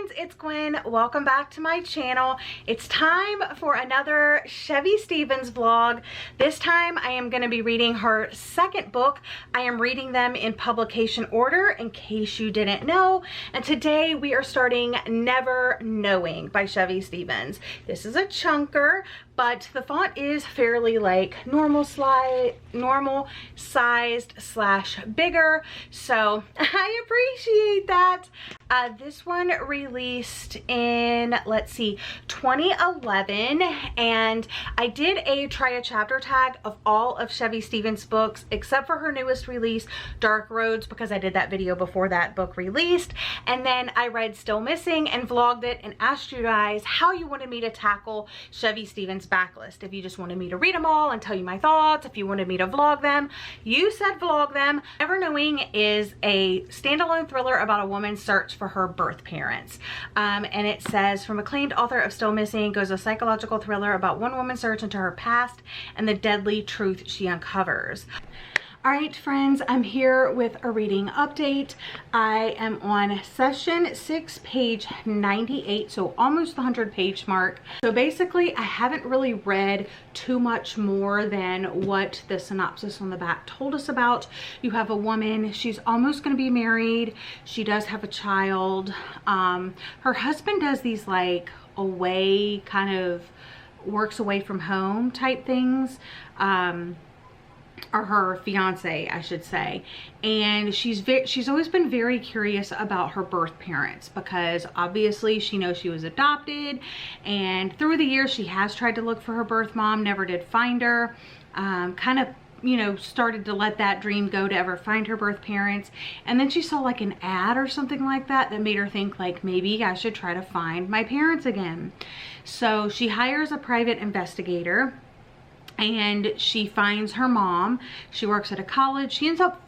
friends, it's Gwen. Welcome back to my channel. It's time for another Chevy Stevens vlog. This time I am going to be reading her second book. I am reading them in publication order in case you didn't know. And today we are starting Never Knowing by Chevy Stevens. This is a chunker, but the font is fairly like normal sized slash bigger. So I appreciate that. This one released in, let's see, 2011, and I did a try a chapter tag of all of Chevy Stevens' books except for her newest release, Dark Roads, because I did that video before that book released. And then I read Still Missing and vlogged it and asked you guys how you wanted me to tackle Chevy Stevens' backlist. If you just wanted me to read them all and tell you my thoughts, if you wanted me to vlog them, you said vlog them. Never Knowing is a standalone thriller about a woman's search for her birth parents. And it says, from acclaimed author of Still Missing goes a psychological thriller about one woman's search into her past and the deadly truth she uncovers. All right, friends, I'm here with a reading update. I am on session 6, page 98, so almost the 100-page mark. So basically, I haven't really read too much more than what the synopsis on the back told us about. You have a woman, she's almost going to be married. She does have a child. Her husband does these like away, kind of works away from home type things. Or her fiance, I should say. And she's always been very curious about her birth parents because obviously she knows she was adopted, and through the years she has tried to look for her birth mom, never did find her. Kind of, you know, started to let that dream go to ever find her birth parents. And then she saw like an ad or something like that that made her think like, maybe I should try to find my parents again. So she hires a private investigator and she finds her mom. She works at a college. She ends up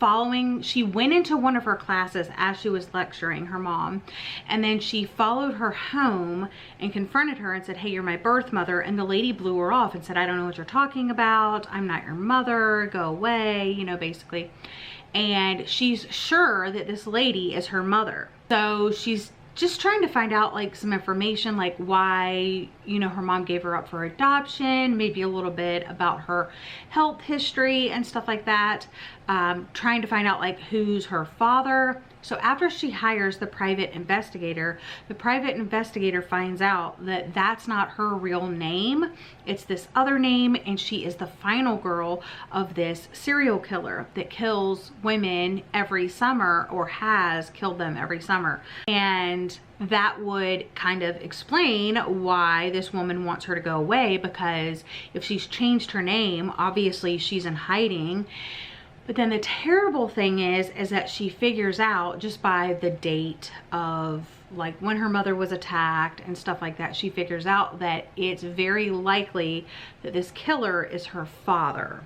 she went into one of her classes as she was lecturing her mom, and then she followed her home and confronted her and said, hey, you're my birth mother. And the lady blew her off and said, I don't know what you're talking about. I'm not your mother. Go away, you know, basically. And she's sure that this lady is her mother. So she's just trying to find out like some information, like why, you know, her mom gave her up for adoption, maybe a little bit about her health history and stuff like that. Trying to find out like who's her father. So after she hires the private investigator finds out that that's not her real name. It's this other name, and she is the final girl of this serial killer that kills women every summer, or has killed them every summer. And that would kind of explain why this woman wants her to go away, because if she's changed her name, obviously she's in hiding. But then the terrible thing is that she figures out just by the date of like when her mother was attacked and stuff like that, she figures out that it's very likely that this killer is her father.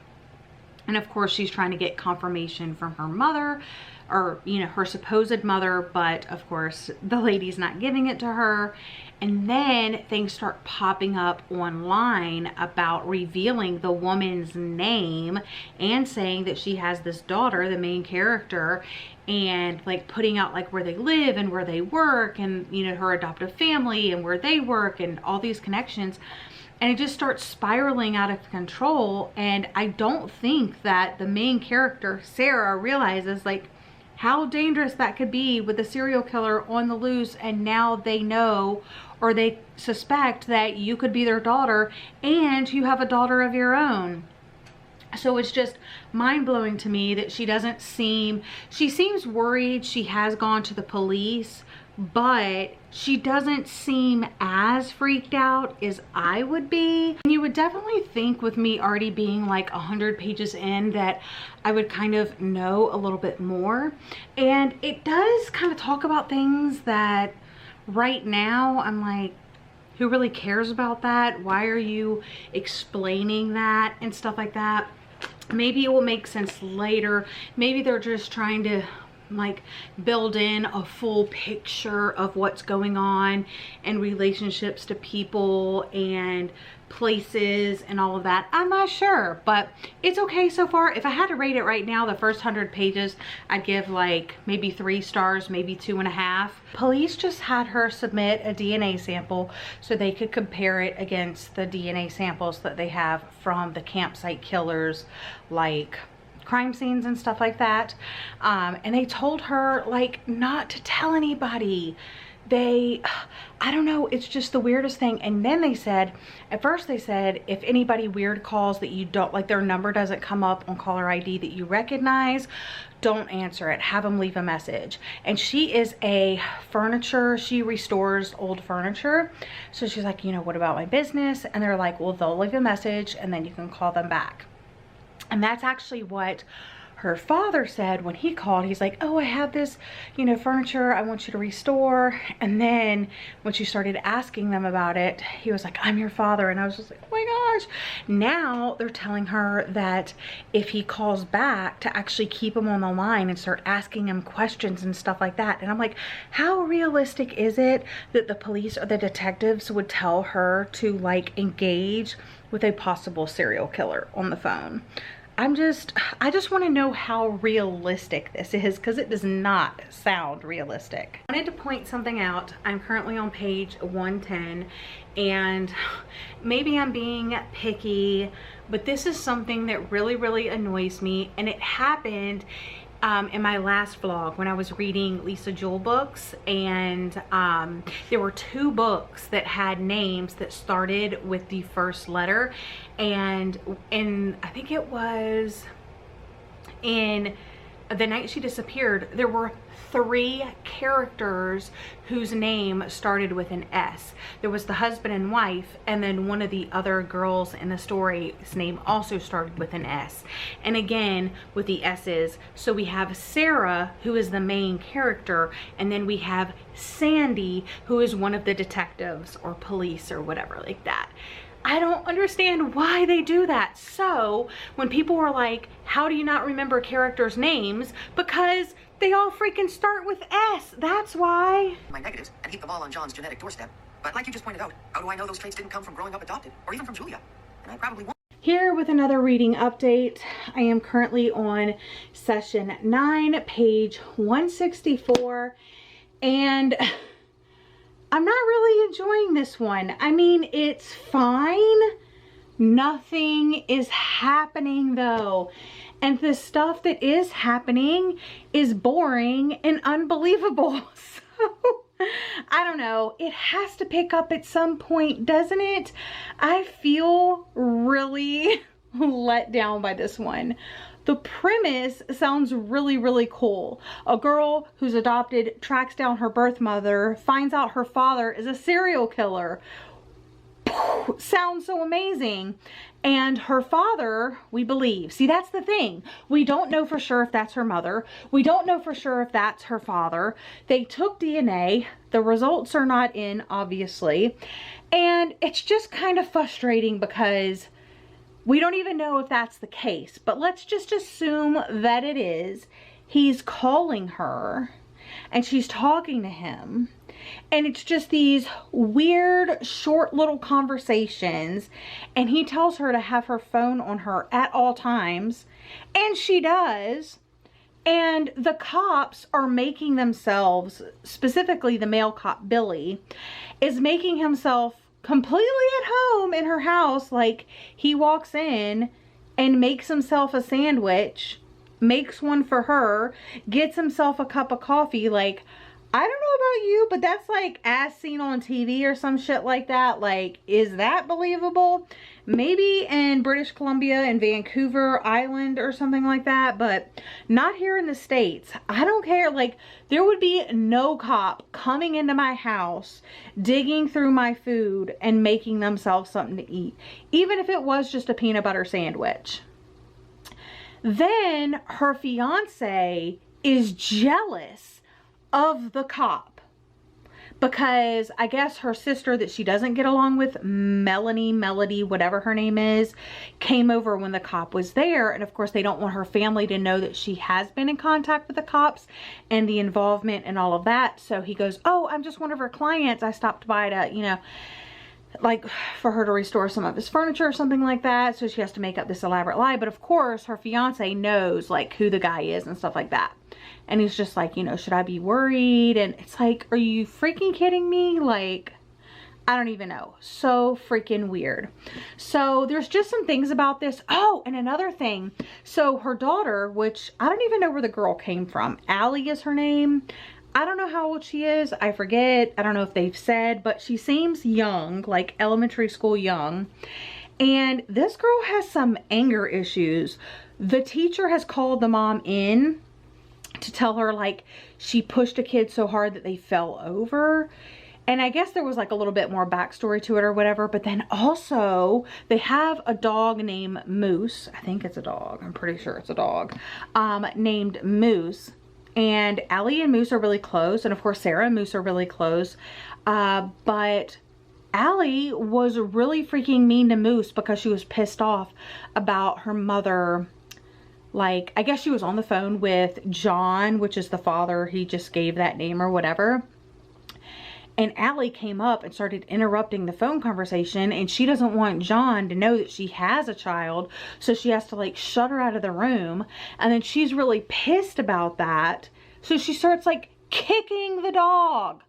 And of course she's trying to get confirmation from her mother, or, you know, her supposed mother, but of course the lady's not giving it to her. And then things start popping up online about revealing the woman's name and saying that she has this daughter, the main character, and like putting out like where they live and where they work, and, you know, her adoptive family and where they work and all these connections. And it just starts spiraling out of control. And I don't think that the main character, Sarah, realizes like how dangerous that could be with a serial killer on the loose, and now they know, or they suspect, that you could be their daughter and you have a daughter of your own. So it's just mind-blowing to me that she seems worried. She has gone to the police, but she doesn't seem as freaked out as I would be. And you would definitely think, with me already being like 100 pages in, that I would kind of know a little bit more. And it does kind of talk about things that right now I'm like, who really cares about that? Why are you explaining that and stuff like that? Maybe it will make sense later. Maybe they're just trying to like build in a full picture of what's going on and relationships to people and places and all of that. I'm not sure, but it's okay so far. If I had to rate it right now, the first 100 pages, I'd give like maybe 3 stars, maybe 2.5. Police just had her submit a DNA sample so they could compare it against the DNA samples that they have from the campsite killers, like crime scenes and stuff like that. And they told her like not to tell anybody. I don't know, it's just the weirdest thing. And then they said, at first they said, if anybody weird calls that you don't, like their number doesn't come up on caller ID that you recognize, don't answer it, have them leave a message. And she is she restores old furniture. So she's like, you know, what about my business? And they're like, well, they'll leave a message and then you can call them back. And that's actually what her father said when he called. He's like, oh, I have this, you know, furniture I want you to restore. And then when she started asking them about it, he was like, I'm your father. And I was just like, oh my gosh. Now they're telling her that if he calls back, to actually keep him on the line and start asking him questions and stuff like that. And I'm like, how realistic is it that the police or the detectives would tell her to like engage with a possible serial killer on the phone? I just want to know how realistic this is, because it does not sound realistic. I wanted to point something out. I'm currently on page 110, and maybe I'm being picky, but this is something that really, really annoys me, and it happened in my last vlog when I was reading Lisa Jewell books, and there were 2 books that had names that started with the first letter, and I think it was in The Night She Disappeared, there were 3 characters whose name started with an S. There was the husband and wife, and then one of the other girls in the story's name also started with an S. And again, with the S's. So we have Sarah, who is the main character, and then we have Sandy, who is one of the detectives or police or whatever like that. I don't understand why they do that. So when people were like, how do you not remember characters' names? Because they all freaking start with S. That's why. My negatives and heap them all on John's genetic doorstep. But like you just pointed out, how do I know those traits didn't come from growing up adopted or even from Julia? And I probably won't. Here with another reading update. I am currently on session 9, page 164, and I'm not really enjoying this one. I mean, it's fine. Nothing is happening though. And the stuff that is happening is boring and unbelievable. So, I don't know. It has to pick up at some point, doesn't it? I feel really let down by this one. The premise sounds really, really cool. A girl who's adopted tracks down her birth mother, finds out her father is a serial killer. Sounds so amazing. And her father, we believe. See, that's the thing. We don't know for sure if that's her mother. We don't know for sure if that's her father. They took DNA. The results are not in, obviously. And it's just kind of frustrating because we don't even know if that's the case, but let's just assume that it is. He's calling her and she's talking to him, and it's just these weird short little conversations, and he tells her to have her phone on her at all times, and she does. And the cops are making themselves, specifically the male cop Billy, is making himself completely at home in her house. Like, he walks in and makes himself a sandwich, makes one for her, gets himself a cup of coffee. Like, I don't know about you, but that's like as seen on TV or some shit like that. Like, is that believable? Maybe in British Columbia and Vancouver Island or something like that, but not here in the States. I don't care. Like, there would be no cop coming into my house, digging through my food and making themselves something to eat, even if it was just a peanut butter sandwich. Then her fiance is jealous of the cop because I guess her sister that she doesn't get along with, Melody, whatever her name is, came over when the cop was there. And of course they don't want her family to know that she has been in contact with the cops and the involvement and all of that. So he goes, oh, I'm just one of her clients. I stopped by to, you know, like for her to restore some of his furniture or something like that. So she has to make up this elaborate lie. But of course her fiance knows like who the guy is and stuff like that. And he's just like, you know, should I be worried? And it's like, are you freaking kidding me? Like, I don't even know. So freaking weird. So there's just some things about this. Oh, and another thing. So her daughter, which I don't even know where the girl came from. Allie is her name. I don't know how old she is. I forget. I don't know if they've said, but she seems young, like elementary school young. And this girl has some anger issues. The teacher has called the mom in to tell her like she pushed a kid so hard that they fell over. And I guess there was like a little bit more backstory to it or whatever. But then also they have a dog named Moose. I think it's a dog. I'm pretty sure it's a dog named Moose. And Allie and Moose are really close. And of course, Sarah and Moose are really close. But Allie was really freaking mean to Moose because she was pissed off about her mother. Like, I guess she was on the phone with John, which is the father. He just gave that name or whatever. And Allie came up and started interrupting the phone conversation, and she doesn't want John to know that she has a child, so she has to like shut her out of the room. And then she's really pissed about that, so she starts like kicking the dog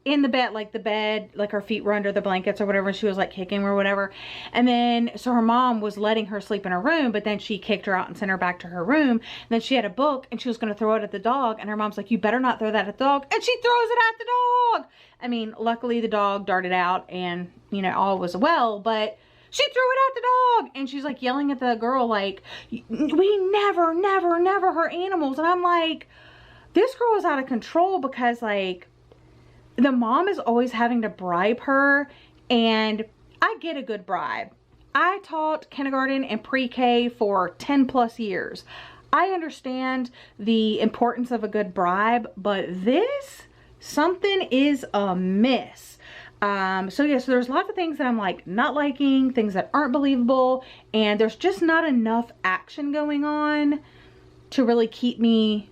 in the bed, like her feet were under the blankets or whatever, and she was like kicking or whatever. And then so her mom was letting her sleep in her room, but then she kicked her out and sent her back to her room. And then she had a book and she was going to throw it at the dog, and her mom's like, you better not throw that at the dog. And she throws it at the dog. I mean, luckily the dog darted out and, you know, all was well, but she threw it at the dog. And she's like yelling at the girl like, we never hurt animals. And I'm like, this girl is out of control, because like the mom is always having to bribe her, and I get a good bribe. I taught kindergarten and pre-K for 10 plus years. I understand the importance of a good bribe, but this, something is amiss. So yeah, so there's lots of things that I'm like not liking, things that aren't believable, and there's just not enough action going on to really keep me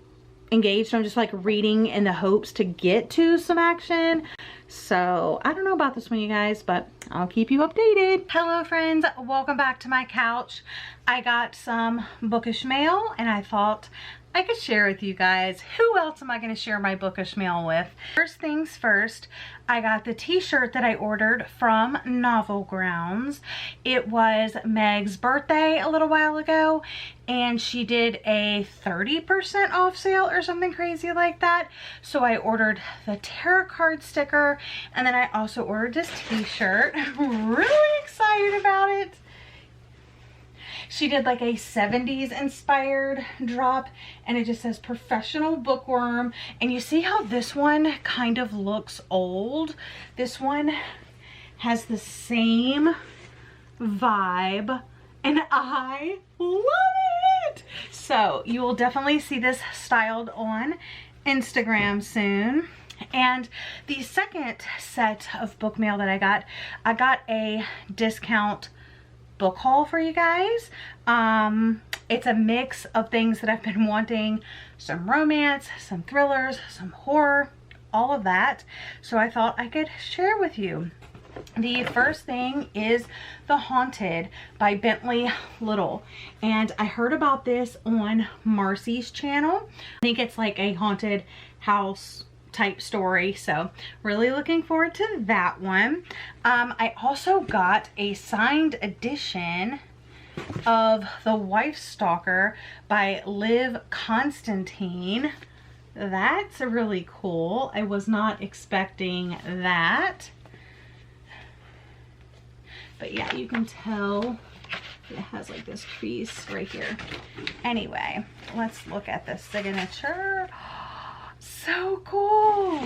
engaged. I'm just like reading in the hopes to get to some action. So I don't know about this one, you guys, but I'll keep you updated. Hello friends, welcome back to my couch. I got some bookish mail and I thought I could share with you guys. Who else am I going to share my bookish mail with? First things first, I got the t-shirt that I ordered from Novel Grounds. It was Meg's birthday a little while ago, and she did a 30% off sale or something crazy like that. So I ordered the tarot card sticker, and then I also ordered this t-shirt. I'm really excited about it. She did like a 70s inspired drop, and it just says professional bookworm. And you see how this one kind of looks old? This one has the same vibe, and I love it. So you will definitely see this styled on Instagram soon. And the second set of book mail that I got a discount book haul for you guys. It's a mix of things that I've been wanting, some romance, some thrillers, some horror, all of that. So I thought I could share with you. The first thing is The Haunted by Bentley Little, and I heard about this on Marcy's channel. I think it's like a haunted house type story, so really looking forward to that one. I also got a signed edition of The Wife Stalker by Liv Constantine. That's really cool. I was not expecting that, but yeah, you can tell it has like this crease right here. Anyway, let's look at the signature. So cool.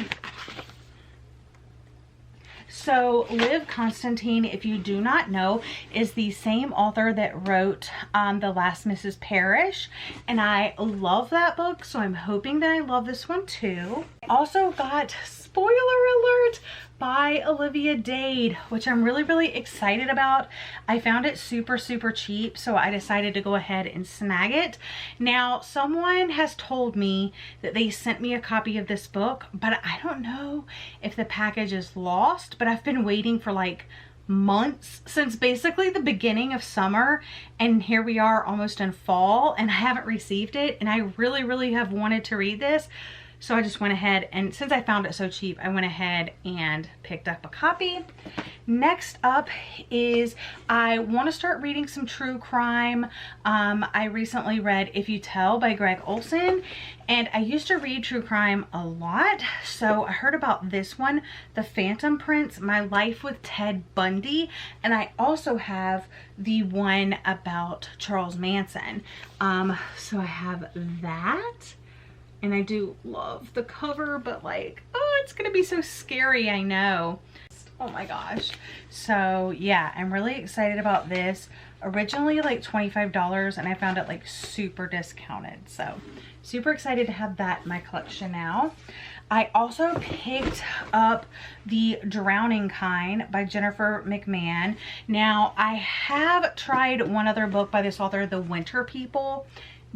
So Liv Constantine, if you do not know, is the same author that wrote The Last Mrs. Parrish, and I love that book, so I'm hoping that I love this one too. I also got, spoiler alert, by Olivia Dade, which I'm really excited about. I found it super cheap, so I decided to go ahead and snag it. Now, someone has told me that they sent me a copy of this book, but I don't know if the package is lost, but I've been waiting for like months, since basically the beginning of summer, and here we are almost in fall, and I haven't received it, and I really have wanted to read this. So I just went ahead, and since I found it so cheap, I went ahead and picked up a copy. Next up is, I want to start reading some true crime. I recently read If You Tell by Greg Olson, and I used to read true crime a lot. So I heard about this one, The Phantom Prince, My Life with Ted Bundy, and I also have the one about Charles Manson. So I have that. And I do love the cover, but like, oh, it's gonna be so scary, I know. Oh my gosh. So yeah, I'm really excited about this. Originally like $25, and I found it like super discounted. So super excited to have that in my collection now. I also picked up The Drowning Kind by Jennifer McMahon. Now, I have tried one other book by this author, The Winter People.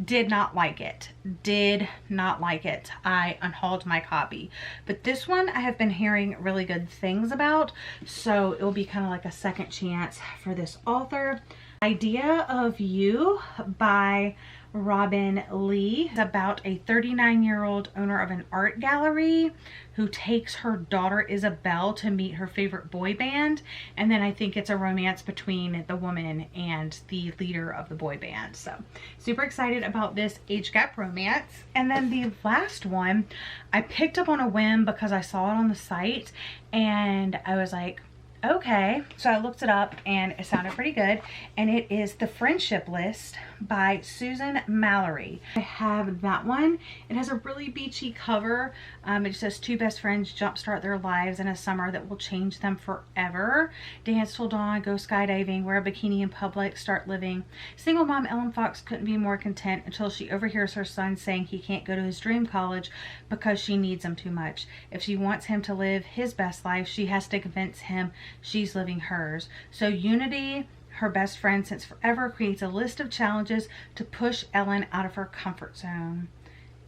Did not like it. Did not like it. I unhauled my copy. But this one I have been hearing really good things about, so it will be kind of like a second chance for this author. Idea of You by Robin Lee. It's about a 39-year-old owner of an art gallery who takes her daughter Isabel to meet her favorite boy band, and then I think it's a romance between the woman and the leader of the boy band. So super excited about this age gap romance. And then the last one I picked up on a whim because I saw it on the site, and I was like, okay. So I looked it up and it sounded pretty good, and it is The Friendship List by Susan Mallory. I have that one. It has a really beachy cover. It says two best friends jumpstart their lives in a summer that will change them forever. Dance till dawn, go skydiving, wear a bikini in public, start living. Single mom Ellen Fox couldn't be more content until she overhears her son saying he can't go to his dream college because she needs him too much. If she wants him to live his best life, she has to convince him she's living hers. So Unity, her best friend since forever, creates a list of challenges to push Ellen out of her comfort zone.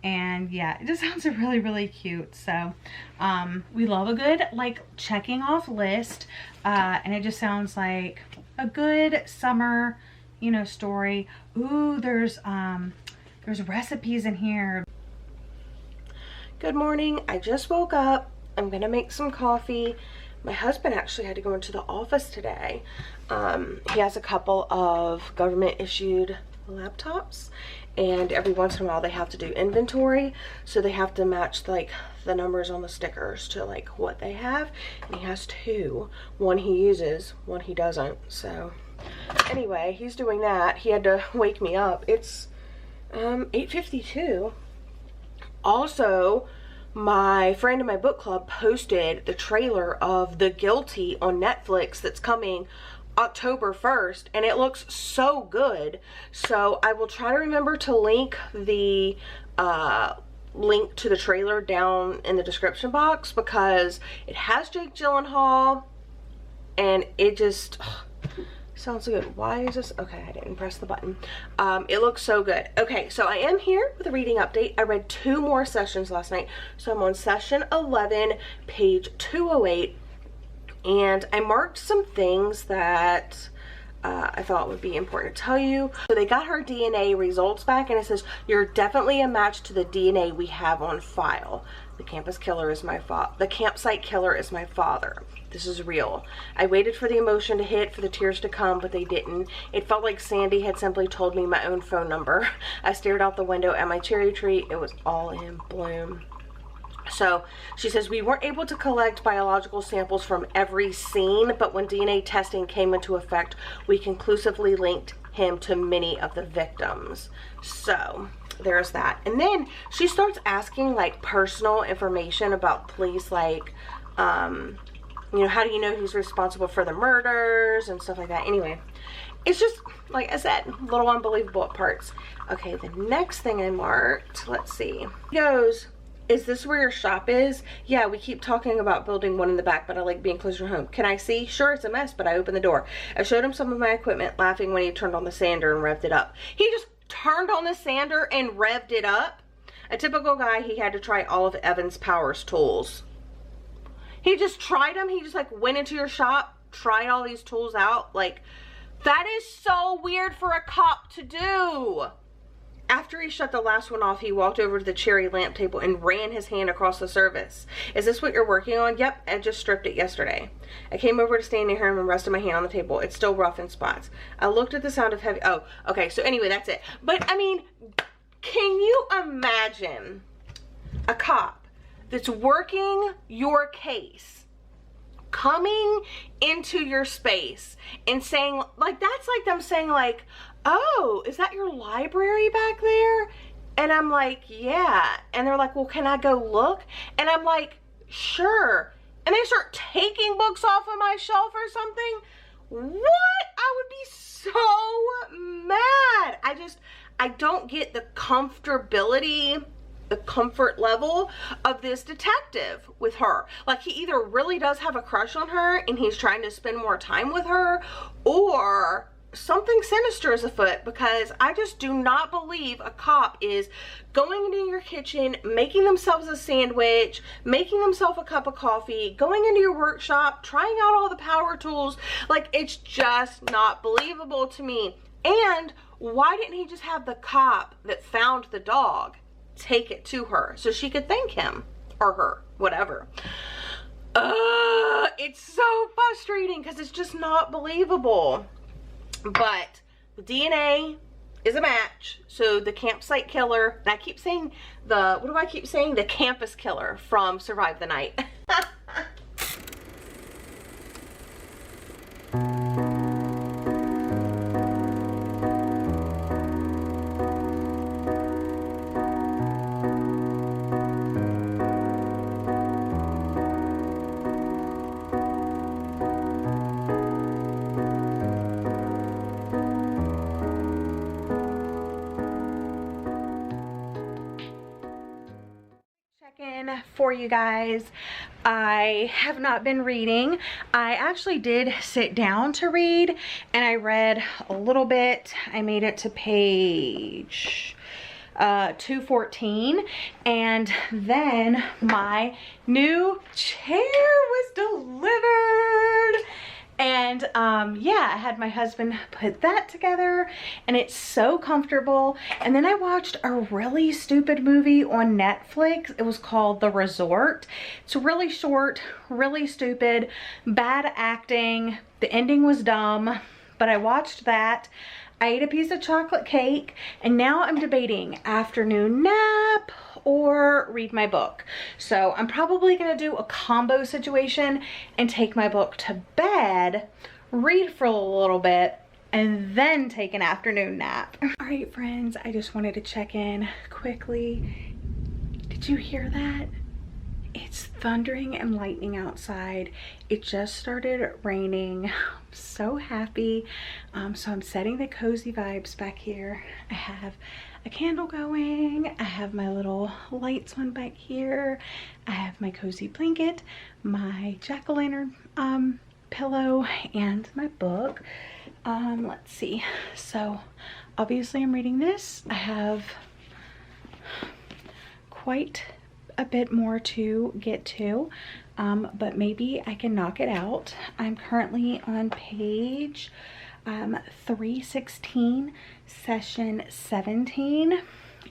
And yeah, it just sounds really cute. So we love a good like checking off list, and it just sounds like a good summer, you know, story. Ooh, there's recipes in here. Good morning. I just woke up. I'm gonna make some coffee. My husband actually had to go into the office today. He has a couple of government issued laptops, and every once in a while they have to do inventory, so they have to match like the numbers on the stickers to like what they have, and he has two. One he uses, one he doesn't. So anyway, he's doing that. He had to wake me up. It's 8:52. Also, my friend in my book club posted the trailer of The Guilty on Netflix that's coming October 1st, and it looks so good. So I will try to remember to link the link to the trailer down in the description box, because it has Jake Gyllenhaal, and it just sounds so good. Why is this? Okay, I didn't press the button. It looks so good. Okay, so I am here with a reading update. I read 2 more sessions last night. So I'm on session 11, page 208. And I marked some things that I thought would be important to tell you. So they got her DNA results back, and it says, you're definitely a match to the DNA we have on file. The campsite killer is my father. This is real. I waited for the emotion to hit, for the tears to come, but they didn't. It felt like Sandy had simply told me my own phone number. I stared out the window at my cherry tree. It was all in bloom. So she says, we weren't able to collect biological samples from every scene, but when DNA testing came into effect, we conclusively linked him to many of the victims. So there's that. And then she starts asking like personal information about police, like, you know, how do you know who's responsible for the murders and stuff like that. Anyway, it's just, like I said, little unbelievable parts. Okay, the next thing I marked, let's see. It goes, Is this where your shop is? Yeah, we keep talking about building one in the back, but I like being closer to home. Can I see? Sure, it's a mess, but I opened the door. I showed him some of my equipment, laughing when he turned on the sander and revved it up. He just turned on the sander and revved it up? A typical guy, he had to try all of Evan's Powers tools. He just tried them. He just like went into your shop, tried all these tools out. Like, that is so weird for a cop to do. After he shut the last one off, he walked over to the cherry lamp table and ran his hand across the surface. Is this what you're working on? Yep, I just stripped it yesterday. I came over to stand near him and rested my hand on the table. It's still rough in spots. I looked at the sound of heavy... Oh, okay, so anyway, that's it. But, I mean, can you imagine a cop that's working your case coming into your space and saying, like, that's like them saying, like, oh, is that your library back there? And I'm like, yeah. And they're like, well, can I go look? And I'm like, sure. And they start taking books off of my shelf or something. What? I would be so mad. I don't get the comfortability, the comfort level of this detective with her. Like, he either really does have a crush on her and he's trying to spend more time with her, or something sinister is afoot, because I just do not believe a cop is going into your kitchen, making themselves a sandwich, making themselves a cup of coffee, going into your workshop, trying out all the power tools. Like, it's just not believable to me. And why didn't he just have the cop that found the dog take it to her so she could thank him or her, whatever? It's so frustrating because it's just not believable. But the DNA is a match. So the campsite killer, and I keep saying the, what do I keep saying? The campus killer from Survive the Night. For you guys, I have not been reading. I actually did sit down to read and I read a little bit. I made it to page 214, and then my new chair was delivered. And yeah, I had my husband put that together and it's so comfortable. And then I watched a really stupid movie on Netflix. It was called The Resort. It's really short, really stupid, bad acting. The ending was dumb, but I watched that. I ate a piece of chocolate cake, and now I'm debating afternoon nap or read my book. So I'm probably gonna do a combo situation and take my book to bed, read for a little bit, and then take an afternoon nap. All right, friends, I just wanted to check in quickly. Did you hear that? It's thundering and lightning outside. It just started raining. I'm so happy. So I'm setting the cozy vibes back here. I have a candle going. I have my little lights on back here. I have my cozy blanket, my jack-o'-lantern pillow, and my book. Let's see. So obviously I'm reading this. I have quite a bit more to get to, but maybe I can knock it out. I'm currently on page 316, session 17,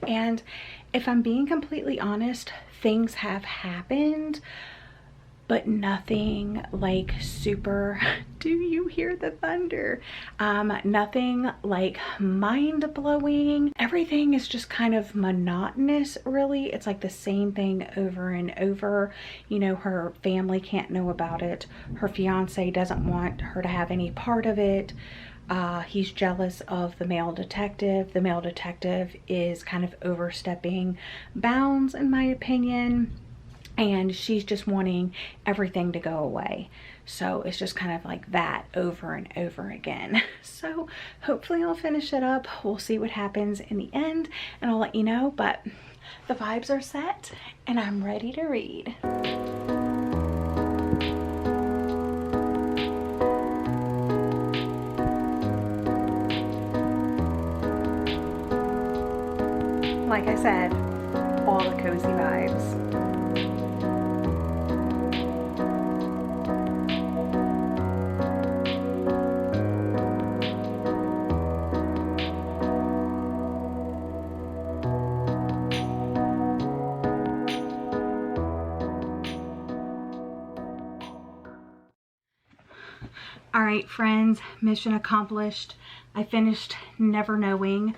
and if I'm being completely honest, things have happened, but nothing like super, do you hear the thunder? Nothing like mind-blowing. Everything is just kind of monotonous, really. It's like the same thing over and over. You know, her family can't know about it. Her fiance doesn't want her to have any part of it. He's jealous of the male detective. The male detective is kind of overstepping bounds, in my opinion. And she's just wanting everything to go away. So it's just kind of like that over and over again. So hopefully I'll finish it up. We'll see what happens in the end and I'll let you know. But The vibes are set and I'm ready to read. Like I said, all the cozy vibes. All right, friends, mission accomplished. I finished Never Knowing.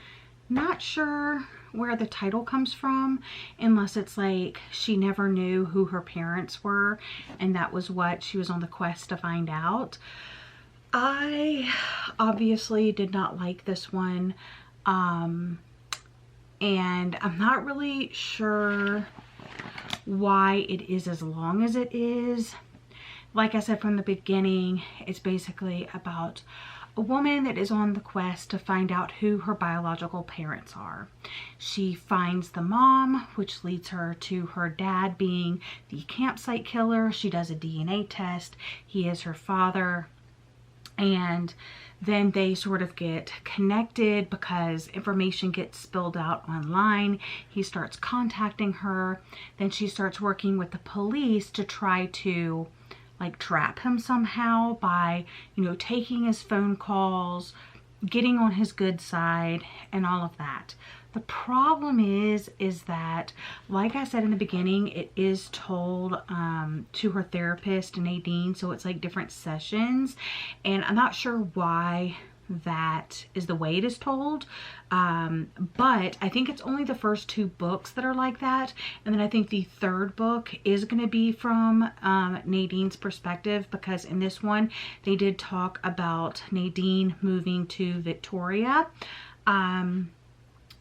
Not sure where the title comes from, unless it's like she never knew who her parents were and that was what she was on the quest to find out. I obviously did not like this one, and I'm not really sure why it is as long as it is. Like I said from the beginning, it's basically about a woman that is on the quest to find out who her biological parents are. She finds the mom, which leads her to her dad being the campsite killer. She does a DNA test. He is her father. And then they sort of get connected because information gets spilled out online. He starts contacting her. Then she starts working with the police to try to like trap him somehow by, you know, taking his phone calls, getting on his good side and all of that. The problem is that, like I said in the beginning, it is told to her therapist, Nadine, so it's like different sessions, and I'm not sure why that is the way it is told, but I think it's only the first 2 books that are like that, and then I think the 3rd book is going to be from Nadine's perspective, because in this one they did talk about Nadine moving to Victoria.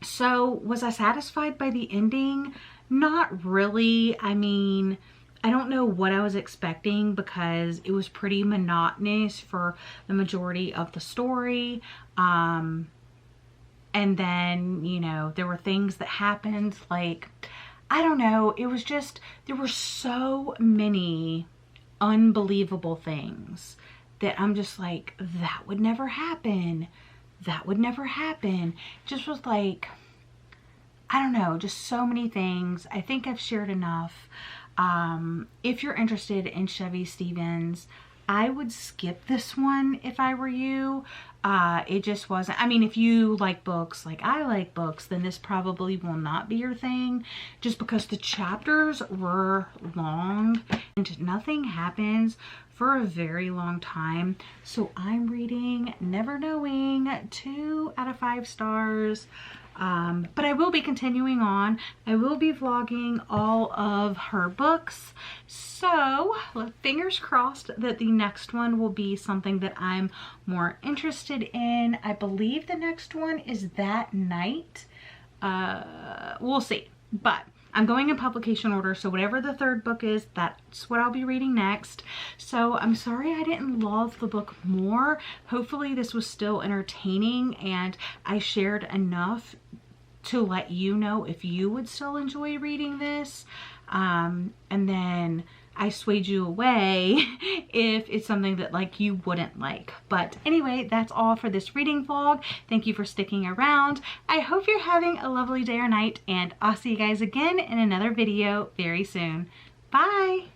So was I satisfied by the ending? Not really. I mean, I don't know what I was expecting because it was pretty monotonous for the majority of the story. And then, you know, there were things that happened, like, I don't know, it was just, there were so many unbelievable things that I'm just like, that would never happen. That would never happen. Just was like, I don't know, just so many things. I think I've shared enough. If you're interested in Chevy Stevens, I would skip this one if I were you. It just wasn't, I mean, if you like books like I like books, then this probably will not be your thing, just because the chapters were long and nothing happens for a very long time. So I'm reading Never Knowing, 2 out of 5 stars. But I will be continuing on. I will be vlogging all of her books. So fingers crossed that the next one will be something that I'm more interested in. I believe the next one is That Night. We'll see. But I'm going in publication order, so whatever the 3rd book is, that's what I'll be reading next. So I'm sorry I didn't love the book more. Hopefully this was still entertaining and I shared enough to let you know if you would still enjoy reading this. And then I swayed you away if it's something that like you wouldn't like. But anyway, that's all for this reading vlog. Thank you for sticking around. I hope you're having a lovely day or night, and I'll see you guys again in another video very soon. Bye!